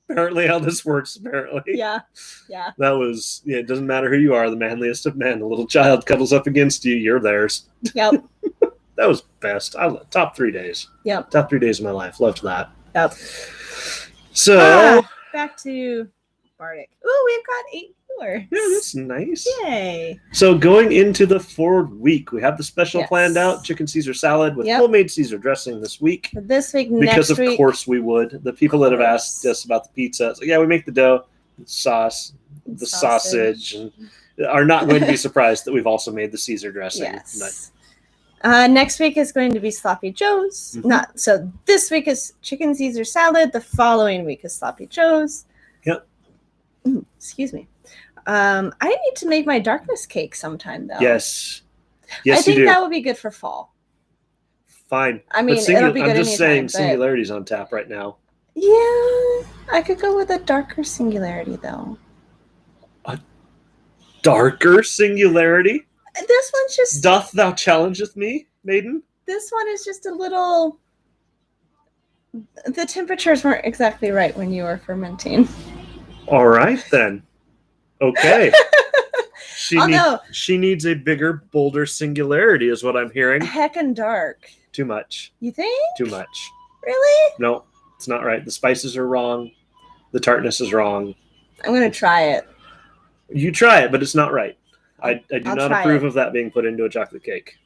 apparently how this works, apparently. Yeah. That was, it doesn't matter who you are, the manliest of men. A little child cuddles up against you, you're theirs. Yep. That was best. Top 3 days. Yep. Top 3 days of my life. Loved that. Yep. So. Back to Bardic. Ooh, we've got 8 more. Yeah, that's nice. Yay. So going into the forward week, we have the special planned out, chicken Caesar salad with homemade Caesar dressing this week. This week, because of course we would. The people that have asked us about the pizza, it's like, yeah, we make the dough, the sauce, the sausage, and are not going to be surprised that we've also made the Caesar dressing. Yes. Next week is going to be Sloppy Joe's. So this week is chicken Caesar salad. The following week is Sloppy Joe's. Yep. Excuse me. I need to make my darkness cake sometime, though. Yes, I think that would be good for fall. Fine. I mean, it'll be good. I'm just saying, Singularity's on tap right now. Yeah, I could go with a darker Singularity, though. A darker Singularity? This one's just. Doth thou challengeth me, maiden? This one is just a little. The temperatures weren't exactly right when you were fermenting. All right, then. Okay. She needs a bigger, bolder Singularity, is what I'm hearing. Heckin' dark. Too much. You think? Too much. Really? No, it's not right. The spices are wrong. The tartness is wrong. I'm going to try it. You try it, but it's not right. I do not approve of that being put into a chocolate cake.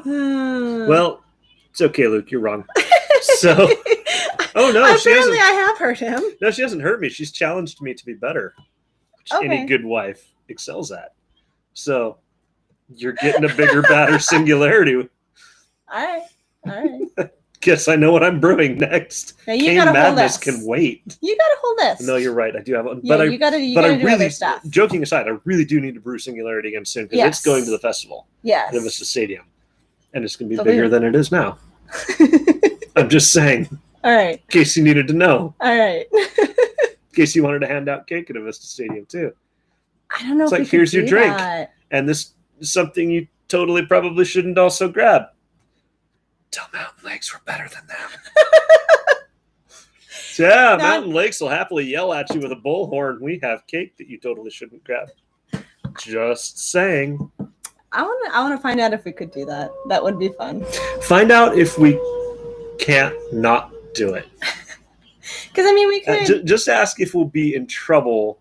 Well, it's okay, Luke. You're wrong. So... Oh, no. Apparently I have hurt him. No, she hasn't hurt me. She's challenged me to be better, which any good wife excels at. So you're getting a bigger, badder Singularity. All right. Guess I know what I'm brewing next. Now you gotta hold this. Can wait. You gotta hold this. No, you're right. I do have one. Yeah, you gotta do other stuff. Joking aside, I really do need to brew Singularity again soon because it's going to the festival. Yes. At Vista Stadium. And it's going to be bigger than it is now. I'm just saying. All right. In case you needed to know. All right. In case you wanted to hand out cake at a Vista Stadium too. I don't know. It's like, here's your drink. And this is something you totally probably shouldn't also grab. Tell Mountain Lakes we're better than them. Yeah, Mountain Lakes will happily yell at you with a bullhorn. We have cake that you totally shouldn't grab. Just saying. I want to find out if we could do that. That would be fun. Find out if we can't not do it. Because, I mean, we could... just ask if we'll be in trouble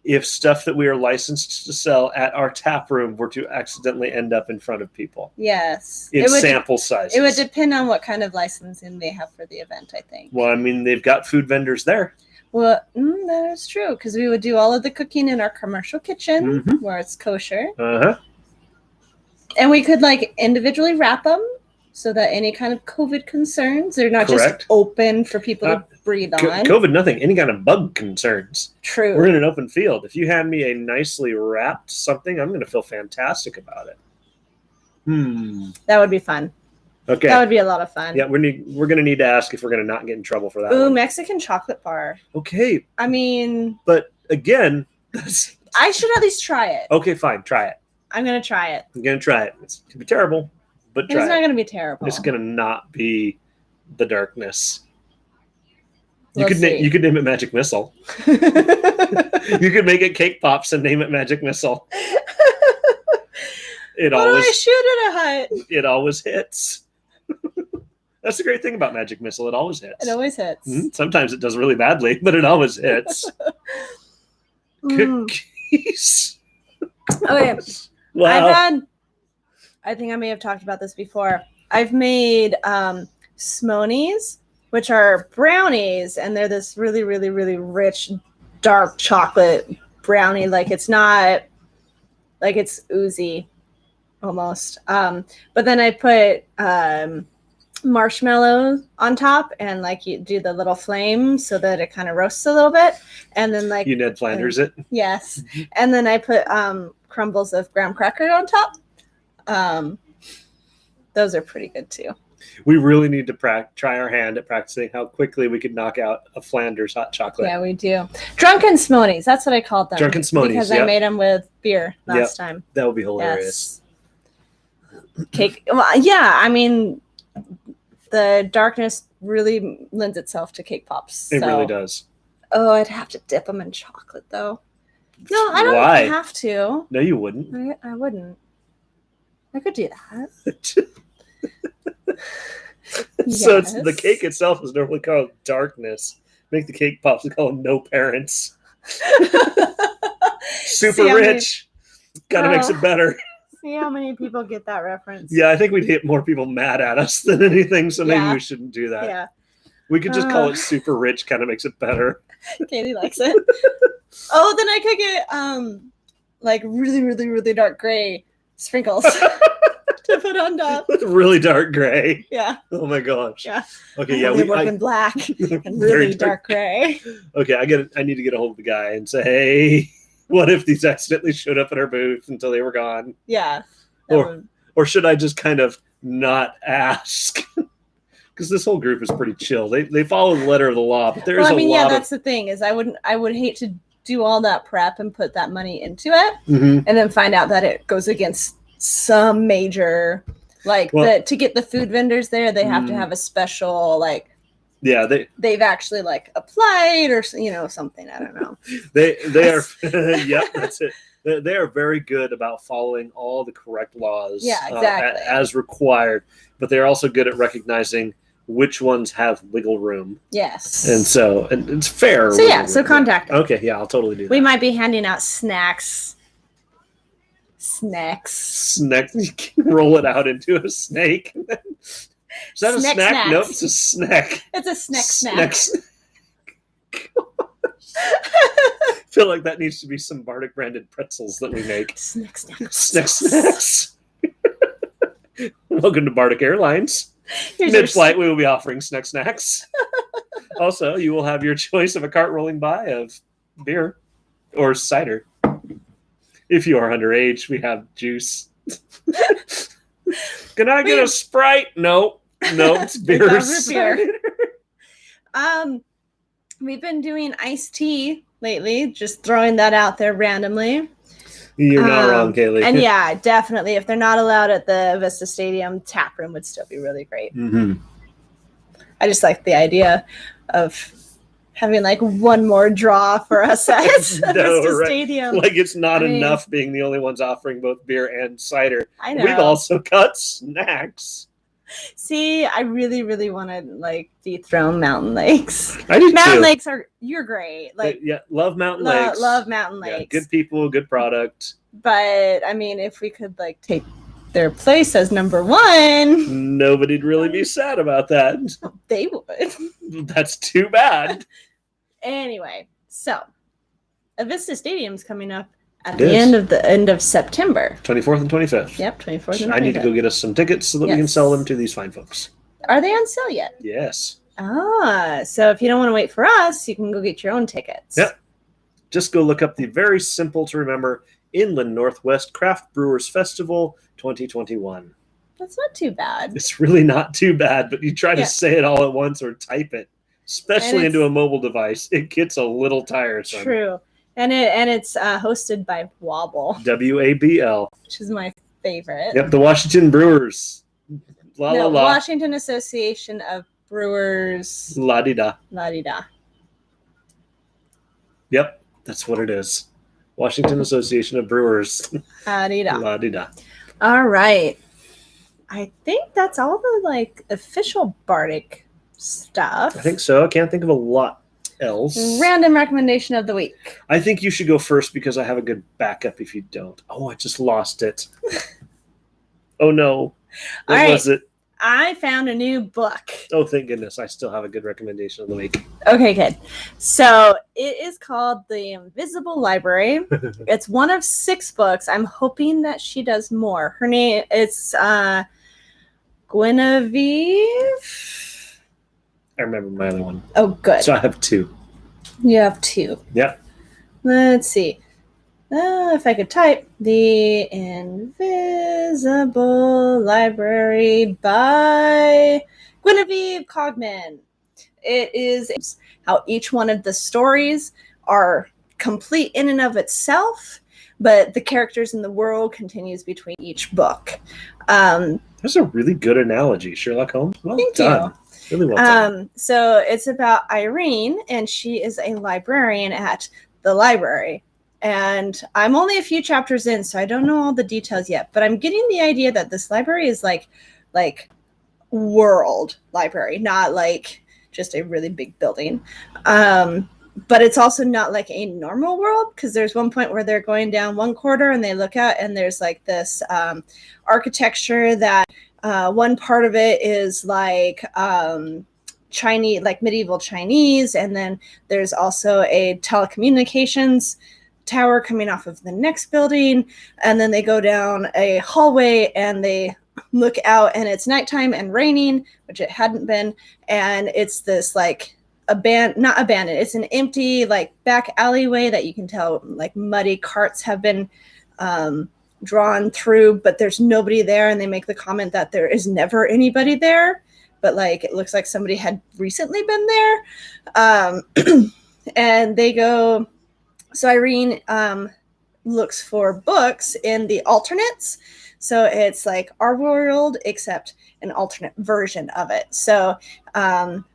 if stuff that we are licensed to sell at our tap room were to accidentally end up in front of people. Yes. In sample sizes. It would depend on what kind of licensing they have for the event, I think. Well, I mean, they've got food vendors there. Well, that is true, because we would do all of the cooking in our commercial kitchen, where it's kosher. Uh-huh. And we could, individually wrap them so that any kind of COVID concerns, they're not just open for people to breathe on. COVID, nothing. Any kind of bug concerns. True. We're in an open field. If you hand me a nicely wrapped something, I'm going to feel fantastic about it. That would be fun. Okay. That would be a lot of fun. Yeah, we're going to need to ask if we're going to not get in trouble for that. Ooh, Mexican chocolate bar. Okay. I mean... But, again... I should at least try it. Okay, fine. Try it. I'm going to try it. I'm going to try it. It's going to be terrible, but try it. It's not going to be terrible. It's going to not be the darkness. You We'll could name it Magic Missile. You could make it Cake Pops and name it Magic Missile. What do I shoot at a hut? It always hits. That's the great thing about Magic Missile. It always hits. It always hits. Sometimes it does really badly, but it always hits. cookies. Okay. Wow. I think I may have talked about this before. I've made Smonies, which are brownies, and they're this really, really, really rich, dark chocolate brownie. Like it's not, like it's oozy almost. But then I put marshmallows on top, and like you do the little flame so that it kind of roasts a little bit, and then like you Ned Flanders it. Yes, and then I put crumbles of graham cracker on top. Those are pretty good too. We really need to try our hand at practicing how quickly we could knock out a Flanders hot chocolate. Yeah, we do. Drunken Smonies. That's what I called them. Drunken Smonies. Because I made them with beer last time. That would be hilarious. Yes. Cake. Well, yeah, I mean, the darkness really lends itself to cake pops. It really does. Oh, I'd have to dip them in chocolate, though. No, I don't have to. No, you wouldn't. I wouldn't. I could do that. So it's, the cake itself is normally called darkness. Make the cake pops and call them no parents. Super rich. Kind of makes it better. See how many people get that reference. Yeah, I think we'd get more people mad at us than anything, so maybe we shouldn't do that. Yeah. We could just call it super rich, kind of makes it better. Katie likes it. Oh, then I could get like really, really, really dark gray sprinkles to put on top. With really dark gray. Yeah. Oh my gosh. Yeah. Okay, yeah. We work in black and really dark gray. Okay, I need to get a hold of the guy and say, hey, what if these accidentally showed up at our booth until they were gone? Yeah. Or should I just kind of not ask? Because this whole group is pretty chill. They follow the letter of the law, but there's that's the thing is I would hate to do all that prep and put that money into it and then find out that it goes against some major to get the food vendors there, they have to have a special they've actually applied or something, I don't know. they are yep, that's it. They are very good about following all the correct laws exactly. As required, but they're also good at recognizing which ones have wiggle room. Yes. And it's fair. So contact them. Okay, yeah, I'll totally do that. We might be handing out snacks. Snack. You can roll it out into a snake. Is that a snack? Snacks. Nope, it's a snack. It's a snack. I feel like that needs to be some Bardic branded pretzels that we make. Snacks. Welcome to Bardic Airlines. Mid-flight, we will be offering snacks. Also, you will have your choice of a cart rolling by of beer or cider. If you are underage, we have juice. Can I get a Sprite? No, it's beer. We've been doing iced tea lately, just throwing that out there randomly. You're not wrong, Kaylee. And yeah, definitely, if they're not allowed at the Vista Stadium, tap room would still be really great. I just like the idea of having one more draw for us at Vista Stadium. Like it's not enough being the only ones offering both beer and cider. I know. We've also got snacks. See, I really, really want to dethrone Mountain Lakes. I do Mountain Lakes you're great. Love Mountain Lakes. Love Mountain Lakes. Yeah, good people, good product. But I mean, if we could take their place as number one, nobody'd really be sad about that. They would. That's too bad. Anyway, so Avista Stadium's coming up at the end of September. 24th and 25th. Yep, 24th and 25th. I need to go get us some tickets so that we can sell them to these fine folks. Are they on sale yet? Yes. So if you don't want to wait for us, you can go get your own tickets. Yep. Just go look up the very simple to remember Inland Northwest Craft Brewers Festival 2021. That's not too bad. It's really not too bad, but you try to say it all at once or type it, especially into a mobile device. It gets a little tiresome. True. And it's hosted by Wobble. WABL. Which is my favorite. Yep, the Washington Brewers. Washington Association of Brewers. La-di-da. La-di-da. Yep, that's what it is. Washington Association of Brewers. La-di-da. La-di-da. All right. I think that's all the official Bardic stuff. I think so. I can't think of a lot. Tales. Random recommendation of the week. I think you should go first because I have a good backup if you don't. Oh, I just lost it. Oh, no. What was it? I found a new book. Oh, thank goodness. I still have a good recommendation of the week. Okay, good. So it is called The Invisible Library. It's one of 6 books. I'm hoping that she does more. Her name is Guinevere. I remember my other one. Oh, good. So I have 2. You have 2. Yeah. Let's see. If I could type The Invisible Library by Guinevere Cogman. It is how each one of the stories are complete in and of itself, but the characters in the world continues between each book. That's a really good analogy, Sherlock Holmes. Well Thank done. you. Really well done. So it's about Irene, and she is a librarian at the library. And I'm only a few chapters in, so I don't know all the details yet. But I'm getting the idea that this library is like world library, not like just a really big building. But it's also not like a normal world, because there's one point where they're going down one corridor and they look out and there's like this architecture that one part of it is like Chinese, like medieval Chinese, and then there's also a telecommunications tower coming off of the next building, and then they go down a hallway and they look out and it's nighttime and raining, which it hadn't been, and it's this like not abandoned, it's an empty like back alleyway that you can tell like muddy carts have been drawn through, but there's nobody there, and they make the comment that there is never anybody there, but like it looks like somebody had recently been there. And they go, so Irene looks for books in the alternates. So it's like our world, except an alternate version of it. So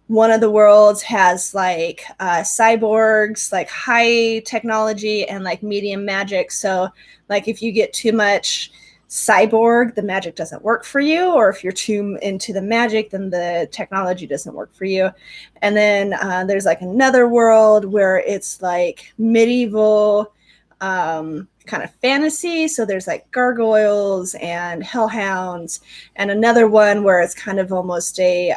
one of the worlds has like cyborgs, like high technology, and like medium magic. So like if you get too much cyborg, the magic doesn't work for you, or if you're too into the magic, then the technology doesn't work for you. And then there's like another world where it's like medieval kind of fantasy, so there's like gargoyles and hellhounds, and another one where it's kind of almost a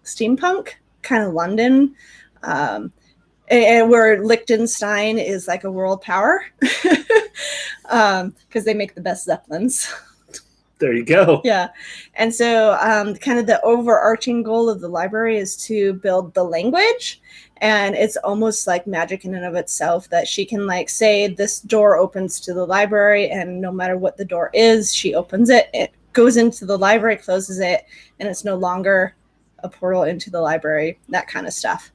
steampunk kind of London, and where Liechtenstein is like a world power, because they make the best zeppelins. There you go. Yeah. And so kind of the overarching goal of the library is to build the language. And it's almost like magic in and of itself, that she can like say this door opens to the library, and no matter what the door is, she opens it. It goes into the library, closes it, and it's no longer a portal into the library, that kind of stuff.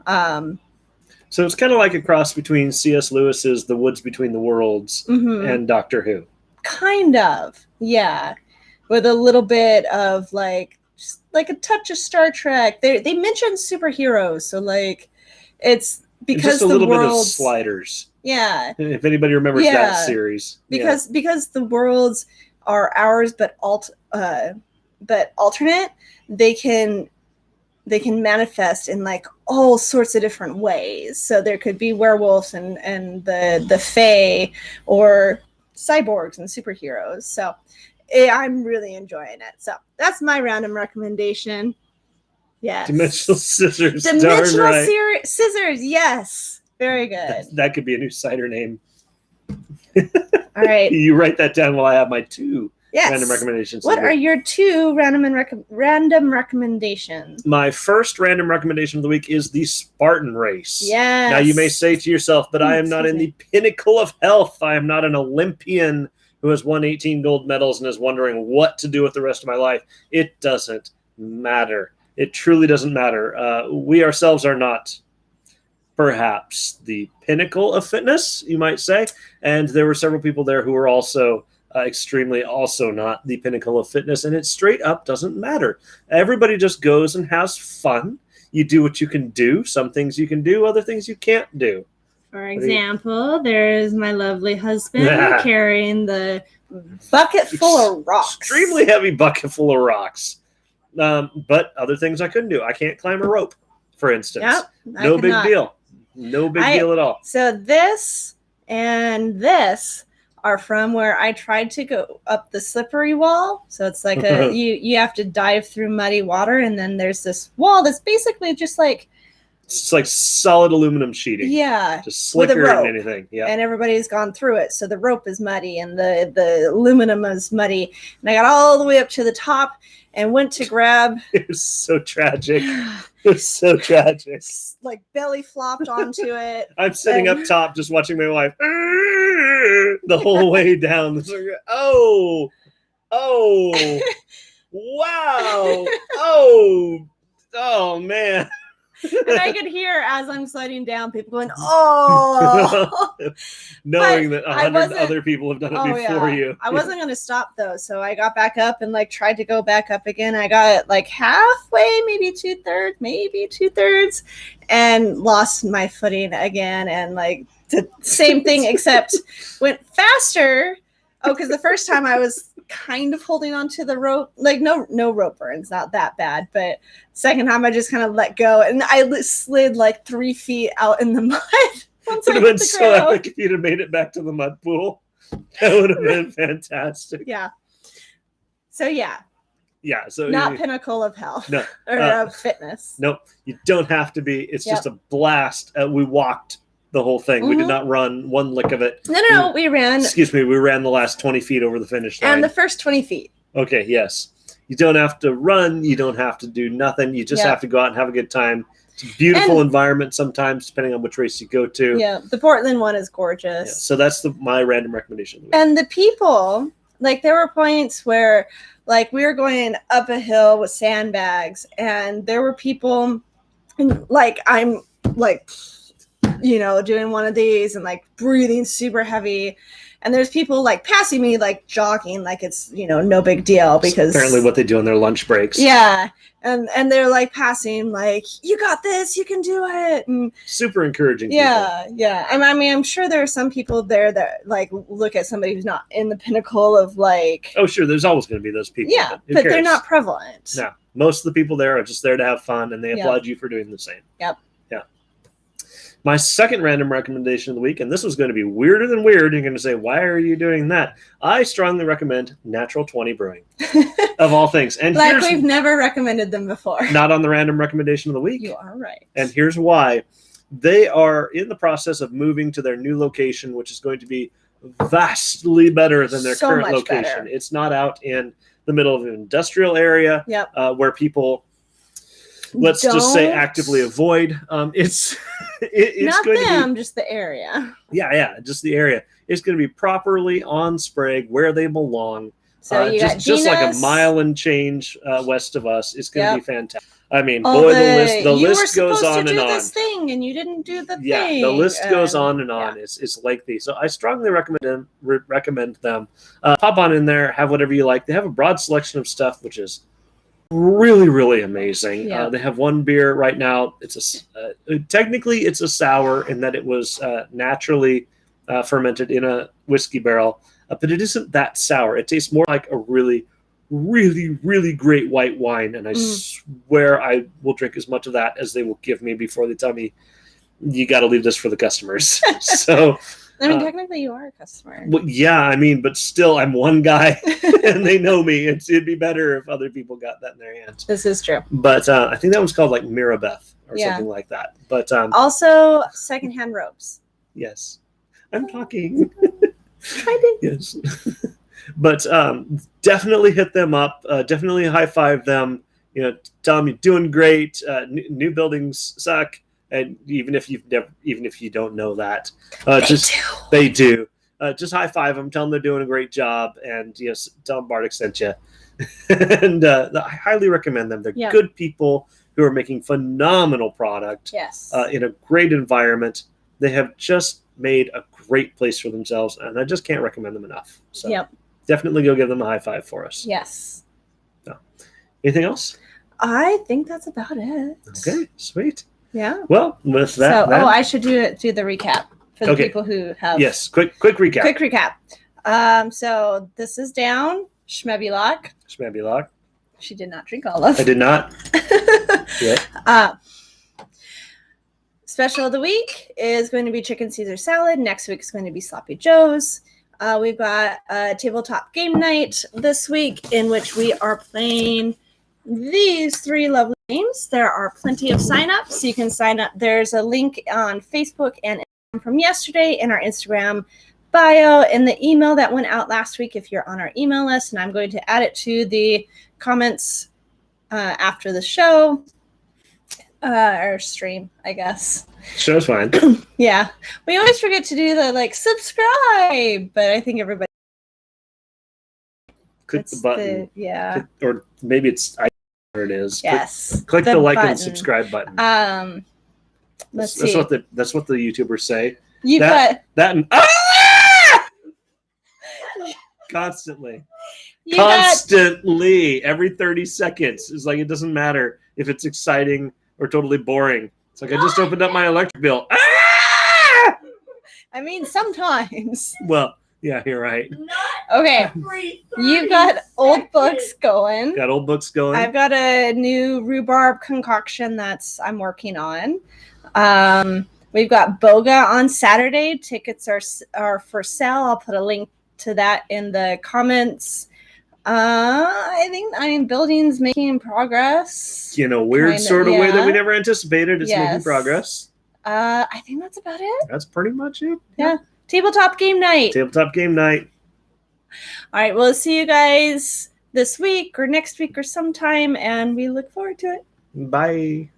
So it's kind of like a cross between C.S. Lewis's The Woods Between the Worlds and Doctor Who. Kind of, yeah, with a little bit of like just like a touch of Star Trek. They mention superheroes, so like it's because just a little bit of Sliders. Yeah, if anybody remembers that series, because the worlds are ours, but alternate. They can manifest in like all sorts of different ways. So there could be werewolves and the fae, or cyborgs and superheroes. So I'm really enjoying it. So that's my random recommendation. Yes. Dimensional Scissors. Dimensional Scissors. Yes. Very good. That could be a new cider name. All right. You write that down while I have my 2 random recommendations. What are your 2 random recommendations? My first random recommendation of the week is the Spartan race. Yes. Now you may say to yourself, but I am not in the pinnacle of health. I am not an Olympian who has won 18 gold medals and is wondering what to do with the rest of my life. It doesn't matter. It truly doesn't matter. We ourselves are not perhaps the pinnacle of fitness, you might say. And there were several people there who were also extremely also not the pinnacle of fitness, and it straight up doesn't matter. Everybody just goes and has fun. You do what you can do. Some things you can do, other things you can't do. For example, there's my lovely husband carrying the bucket full of rocks. Extremely heavy bucket full of rocks. But other things I couldn't do. I can't climb a rope. for instance. Yep, no big deal. No big deal at all. So this and this are from where I tried to go up the slippery wall. So it's like you have to dive through muddy water, and then there's this wall that's basically just like it's like solid aluminum sheeting. Yeah, just slicker than anything. Yeah, and everybody's gone through it. So the rope is muddy and the aluminum is muddy. And I got all the way up to the top and went to grab. It was so tragic. It was so tragic. Like belly flopped onto it. I'm sitting up top just watching my wife the whole way down. Oh, wow. Oh, man. And I could hear as I'm sliding down people going, oh. Knowing that 100 other people have done it before you. I wasn't going to stop though. So I got back up and like tried to go back up again. I got like halfway, maybe two-thirds, and lost my footing again. And like the same thing, except went faster. Oh, because the first time I was kind of holding onto the rope, like no rope burns, not that bad, but second time I just kind of let go and I slid like 3 feet out in the mud. It would have been so epic if you'd have made it back to the mud pool. That would have been fantastic. Yeah. So so not pinnacle of health. No, or of fitness. Nope, you don't have to be. It's just a blast. We walked the whole thing. We did not run one lick of it. No, we ran. Excuse me, we ran the last 20 feet over the finish line. And the first 20 feet. Okay, yes. You don't have to run. You don't have to do nothing. You just have to go out and have a good time. It's a beautiful environment sometimes, depending on which race you go to. Yeah, the Portland one is gorgeous. Yeah, so that's my random recommendation. And the people, like there were points where like we were going up a hill with sandbags and there were people and like I'm like doing one of these and like breathing super heavy. And there's people like passing me, like jogging, like it's, no big deal because it's apparently what they do on their lunch breaks. Yeah. And they're like passing, like, you got this, you can do it. And super encouraging. Yeah. People. Yeah. I mean, I'm sure there are some people there that like look at somebody who's not in the pinnacle of like. Oh, sure. There's always going to be those people. Yeah. But they're not prevalent. No. Most of the people there are just there to have fun and they applaud you for doing the same. Yep. My second random recommendation of the week, and this was going to be weirder than weird. You're going to say, why are you doing that? I strongly recommend Natural 20 Brewing, of all things. And like we've never recommended them before. Not on the random recommendation of the week. You are right. And here's why. They are in the process of moving to their new location, which is going to be vastly better than their current location. Better. It's not out in the middle of an industrial area where people... Let's just say actively avoid. It's not going them, to be, just the area. Yeah, just the area. It's going to be properly on Sprague where they belong. So you got just like a mile and change west of us. It's going to be fantastic. I mean, the list goes on and on. You were supposed to do this thing and you didn't do the thing. Yeah, the list goes on and on. It's lengthy. So I strongly recommend them. Hop on in there, have whatever you like. They have a broad selection of stuff, which is really, really amazing. They have one beer right now. It's technically it's a sour in that it was naturally fermented in a whiskey barrel, but it isn't that sour. It tastes more like a really, really, really great white wine, and I swear I will drink as much of that as they will give me before they tell me you got to leave this for the customers. So. I mean, technically, you are a customer. Well, yeah, I mean, but still, I'm one guy, and they know me. It'd be better if other people got that in their hands. This is true. But I think that was called like Mirabeth or something like that. But also, secondhand ropes. Yes, I'm talking. Yes. But definitely hit them up. Definitely high five them. Tell them you're doing great. New buildings suck. And even if you don't know that, they do. Just high five them, tell them they're doing a great job, and tell them Bardic sent you. And I highly recommend them. They're good people who are making phenomenal product. Yes. In a great environment. They have just made a great place for themselves, and I just can't recommend them enough. So definitely go give them a high five for us. Yes. So, anything else? I think that's about it. Okay, sweet. Yeah. Well, with that. I should do the recap for the people who have. Yes. Quick recap. Quick recap. So this is down. Schmebbylock. Schmebbylock. She did not drink all of. I did not. Yeah. Special of the week is going to be chicken Caesar salad. Next week is going to be sloppy joes. We've got a tabletop game night this week in which we are playing these 3 lovely games. There are plenty of signups. So you can sign up. There's a link on Facebook and from yesterday in our Instagram bio and the email that went out last week if you're on our email list. And I'm going to add it to the comments after the show. Or stream, I guess. Show's fine. Yeah. We always forget to do the subscribe, but I think everybody click the button. Yeah. Or maybe it's where it is. Yes. Click the like button. And subscribe button. Let's see. That's what the YouTubers say. Constantly. Constantly. Every 30 seconds. It's like it doesn't matter if it's exciting or totally boring. It's like I just opened up my electric bill. I mean, sometimes. Well, yeah, you're right. Okay. You've got old books going. Got old books going. I've got a new rhubarb concoction I'm working on. We've got Boga on Saturday. Tickets are for sale. I'll put a link to that in the comments. I think building's making progress. In a weird sort of way that we never anticipated. It's making progress. I think that's about it. That's pretty much it. Yeah. Tabletop game night. Tabletop game night. All right. We'll see you guys this week or next week or sometime, and we look forward to it. Bye.